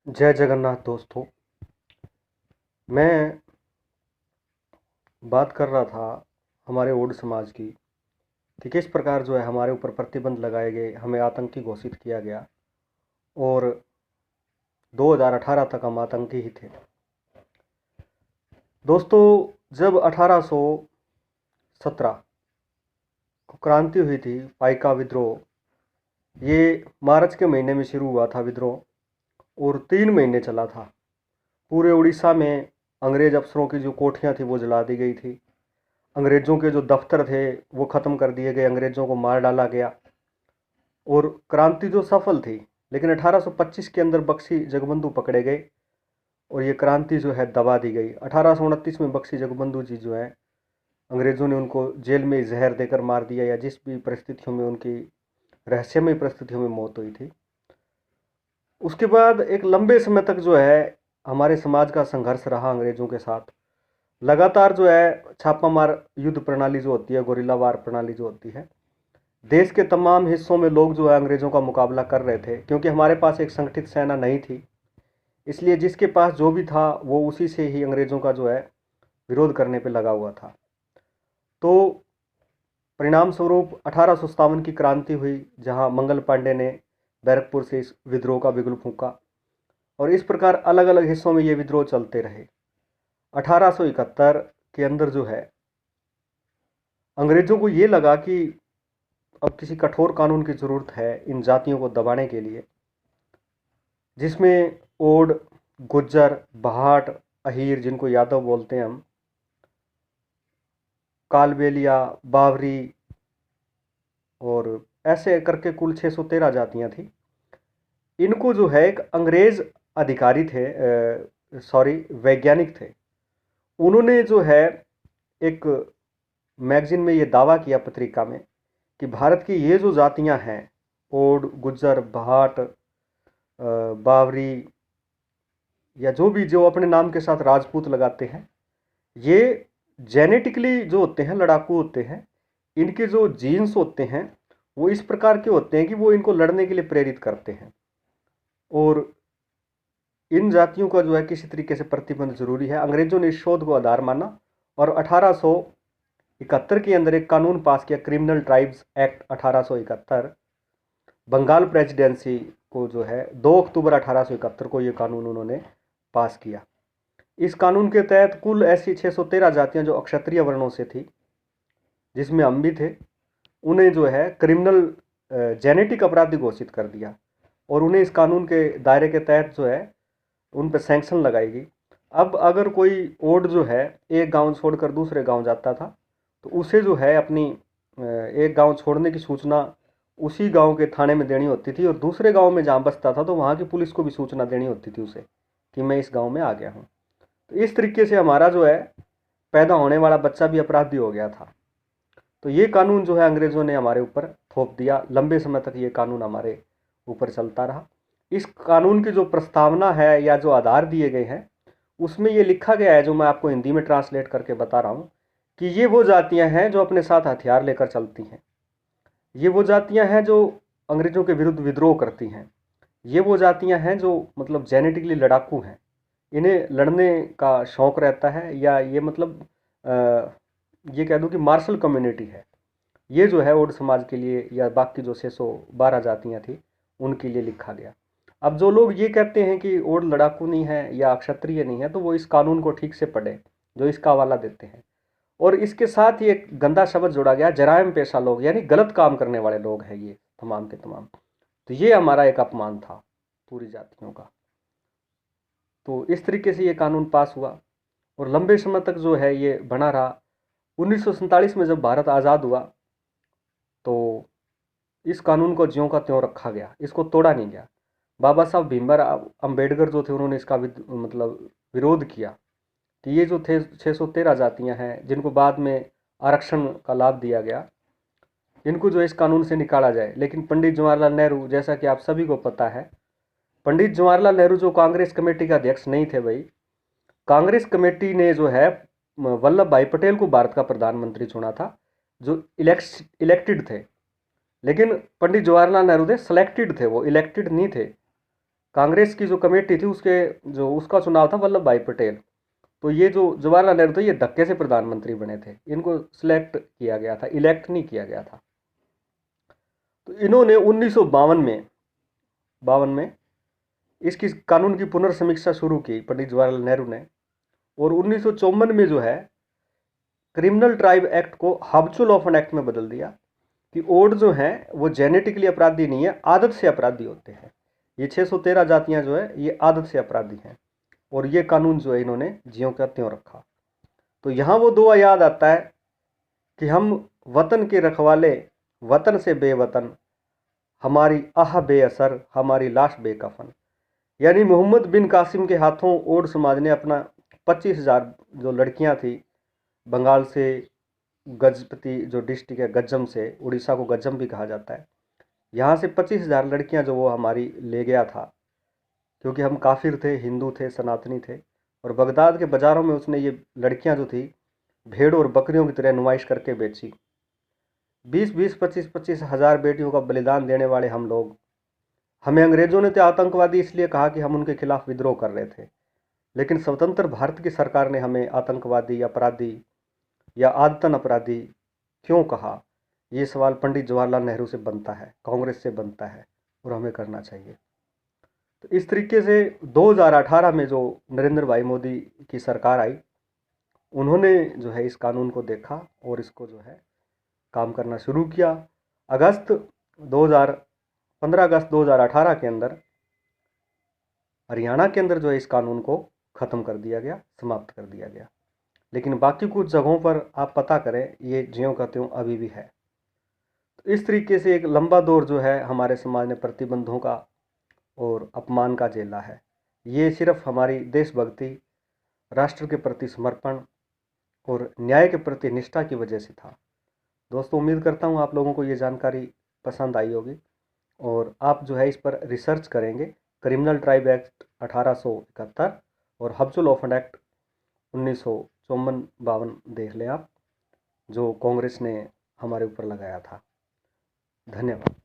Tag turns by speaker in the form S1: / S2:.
S1: जय जगन्नाथ दोस्तों। मैं बात कर रहा था हमारे ओड समाज की कि किस प्रकार जो है हमारे ऊपर प्रतिबंध लगाए गए, हमें आतंकी घोषित किया गया और 2018 तक हम आतंकी ही थे। दोस्तों, जब 1817 को क्रांति हुई थी, पाइका विद्रोह, ये मार्च के महीने में शुरू हुआ था विद्रोह और 3 महीने चला था। पूरे उड़ीसा में अंग्रेज अफसरों की जो कोठियाँ थी वो जला दी गई थी। अंग्रेज़ों के जो दफ्तर थे वो ख़त्म कर दिए गए, अंग्रेज़ों को मार डाला गया और क्रांति जो सफल थी, लेकिन 1825 के अंदर बख्शी जगबंधु पकड़े गए और ये क्रांति जो है दबा दी गई। 1829 में बख्शी जगबंधु जी जो है, अंग्रेज़ों ने उनको जेल में जहर देकर मार दिया, या जिस भी परिस्थितियों में उनकी रहस्यमय परिस्थितियों में मौत हुई थी। उसके बाद एक लंबे समय तक जो है हमारे समाज का संघर्ष रहा अंग्रेज़ों के साथ। लगातार जो है छापामार युद्ध प्रणाली जो होती है, गोरिल्ला वार प्रणाली जो होती है, देश के तमाम हिस्सों में लोग जो है अंग्रेज़ों का मुकाबला कर रहे थे, क्योंकि हमारे पास एक संगठित सेना नहीं थी। इसलिए जिसके पास जो भी था वो उसी से ही अंग्रेज़ों का जो है विरोध करने पे लगा हुआ था। तो परिणाम स्वरूप 1857 की क्रांति हुई, जहां मंगल पांडे ने बैरकपुर से इस विद्रोह का बिगुल फूंका और इस प्रकार अलग अलग हिस्सों में ये विद्रोह चलते रहे। 1871 के अंदर जो है अंग्रेज़ों को ये लगा कि अब किसी कठोर कानून की ज़रूरत है इन जातियों को दबाने के लिए, जिसमें ओड, गुज्जर, भाट, अहीर, जिनको यादव बोलते हैं हम, कालबेलिया, बावरी और ऐसे करके कुल 613 जातियां थी। इनको जो है एक अंग्रेज अधिकारी थे, वैज्ञानिक थे, उन्होंने जो है एक मैगजीन में ये दावा किया, पत्रिका में, कि भारत की ये जो जातियां हैं, ओड, गुज्जर, भाट, बावरी, या जो अपने नाम के साथ राजपूत लगाते हैं, ये जेनेटिकली जो होते हैं लड़ाकू होते हैं। इनके जो जीन्स होते हैं वो इस प्रकार के होते हैं कि वो इनको लड़ने के लिए प्रेरित करते हैं और इन जातियों का जो है किसी तरीके से प्रतिबंध जरूरी है। अंग्रेजों ने इस शोध को आधार माना और 1871 के अंदर एक कानून पास किया, criminal tribes act 1871। Bengal presidency को जो है 2 अक्टूबर 1871 को ये कानून उन्होंने पास किया। इस कानून के तहत कुल ऐसी 613 जातियां जो अक्षत्रिय वर्णों से थी, जिसमें हम भी थे, उन्हें जो है क्रिमिनल जेनेटिक अपराधी घोषित कर दिया और उन्हें इस कानून के दायरे के तहत जो है उन पर सैंक्शन लगाएगी। अब अगर कोई ओड जो है एक गांव छोड़कर दूसरे गांव जाता था तो उसे जो है अपनी एक गांव छोड़ने की सूचना उसी गांव के थाने में देनी होती थी और दूसरे गांव में जहां बसता था तो वहां की पुलिस को भी सूचना देनी होती थी उसे कि मैं इस गांव में आ गया हूं। तो इस तरीके से हमारा जो है पैदा होने वाला बच्चा भी अपराधी हो गया था। तो ये कानून जो है अंग्रेज़ों ने हमारे ऊपर थोप दिया। लंबे समय तक ये कानून हमारे ऊपर चलता रहा। इस कानून की जो प्रस्तावना है या जो आधार दिए गए हैं उसमें ये लिखा गया है, जो मैं आपको हिंदी में ट्रांसलेट करके बता रहा हूँ, कि ये वो जातियाँ हैं जो अपने साथ हथियार लेकर चलती हैं। ये वो जातियाँ हैं जो अंग्रेज़ों के विरुद्ध विद्रोह करती हैं। ये वो जातियाँ हैं जो मतलब जेनेटिकली लड़ाकू हैं, इन्हें लड़ने का शौक़ रहता है, या ये मतलब ये कह दूँ कि मार्शल कम्युनिटी है। ये जो है ओड समाज के लिए या बाकी जो 612 जातियाँ थी उनके लिए लिखा गया। अब जो लोग ये कहते हैं कि ओड लड़ाकू नहीं है या क्षत्रिय नहीं है, तो वो इस कानून को ठीक से पढ़े जो इसका हवाला देते हैं। और इसके साथ ही एक गंदा शब्द जोड़ा गया, जराइम पेशा लोग, यानी गलत काम करने वाले लोग हैं ये तमाम के तमाम। तो ये हमारा एक अपमान था पूरी जातियों का। तो इस तरीके से ये कानून पास हुआ और लंबे समय तक जो है ये बना रहा। 1947 में जब भारत आज़ाद हुआ तो इस कानून को ज्यों का त्यों रखा गया, इसको तोड़ा नहीं गया। बाबा साहब भीमराव अम्बेडकर जो थे उन्होंने इसका मतलब विरोध किया कि ये जो थे 613 जातियां हैं जिनको बाद में आरक्षण का लाभ दिया गया, इनको जो इस कानून से निकाला जाए। लेकिन पंडित जवाहरलाल नेहरू, जैसा कि आप सभी को पता है, पंडित जवाहरलाल नेहरू जो कांग्रेस कमेटी का अध्यक्ष नहीं थे भाई, कांग्रेस कमेटी ने जो है वल्लभ भाई पटेल को भारत का प्रधानमंत्री चुना था, जो इलेक्टेड थे। लेकिन पंडित जवाहरलाल नेहरू थे सेलेक्टेड थे, वो इलेक्टेड नहीं थे। कांग्रेस की जो कमेटी थी उसका चुनाव था वल्लभ भाई पटेल। तो ये जो जवाहरलाल नेहरू थे ये धक्के से प्रधानमंत्री बने थे, इनको सिलेक्ट किया गया था, इलेक्ट नहीं किया गया था। तो इन्होंने 1952 में इसकी कानून की पुनर्समीक्षा शुरू की पंडित जवाहरलाल नेहरू ने। और 1954 में जो है क्रिमिनल ट्राइब एक्ट को हबचुल ऑफन एक्ट में बदल दिया कि ओड जो हैं वो जेनेटिकली अपराधी नहीं है, आदत से अपराधी होते हैं। ये 613 जातियां जो है ये आदत से अपराधी हैं। और ये कानून जो है इन्होंने ज्यों का त्यों रखा। तो यहाँ वो दुआ याद आता है कि हम वतन के रखवाले, वतन से बेवतन, हमारी आह बेअसर, हमारी लाश बेकफन। यानी मोहम्मद बिन कासिम के हाथों ओड समाज ने अपना 25,000 जो लड़कियां थी बंगाल से, गजपति जो डिस्ट्रिक्ट है गज्जम से, उड़ीसा को गज्जम भी कहा जाता है, यहाँ से 25,000 लड़कियां जो वो हमारी ले गया था, क्योंकि हम काफिर थे, हिंदू थे, सनातनी थे। और बगदाद के बाज़ारों में उसने ये लड़कियां जो थी भेड़ और बकरियों की तरह नुमाइश करके बेची। 20-20, 25-25 हज़ार बेटियों का बलिदान देने वाले हम लोग, हमें अंग्रेजों ने तो आतंकवादी इसलिए कहा कि हम उनके खिलाफ विद्रोह कर रहे थे, लेकिन स्वतंत्र भारत की सरकार ने हमें आतंकवादी, अपराधी या आदतन अपराधी क्यों कहा? ये सवाल पंडित जवाहरलाल नेहरू से बनता है, कांग्रेस से बनता है, और हमें करना चाहिए। तो इस तरीके से 2018 में जो नरेंद्र भाई मोदी की सरकार आई, उन्होंने जो है इस कानून को देखा और इसको जो है काम करना शुरू किया। 15 अगस्त 2018 के अंदर हरियाणा के अंदर जो है इस कानून को ख़त्म कर दिया गया, समाप्त कर दिया गया। लेकिन बाकी कुछ जगहों पर आप पता करें ये ज्यों का त्यों अभी भी है। तो इस तरीके से एक लंबा दौर जो है हमारे समाज ने प्रतिबंधों का और अपमान का झेला है। ये सिर्फ हमारी देशभक्ति, राष्ट्र के प्रति समर्पण और न्याय के प्रति निष्ठा की वजह से था। दोस्तों, उम्मीद करता हूँ आप लोगों को ये जानकारी पसंद आई होगी और आप जो है इस पर रिसर्च करेंगे। क्रिमिनल ट्राइब एक्ट 1871 और हबचुल ऑफन एक्ट 1954-52 देख लें आप, जो कांग्रेस ने हमारे ऊपर लगाया था। धन्यवाद।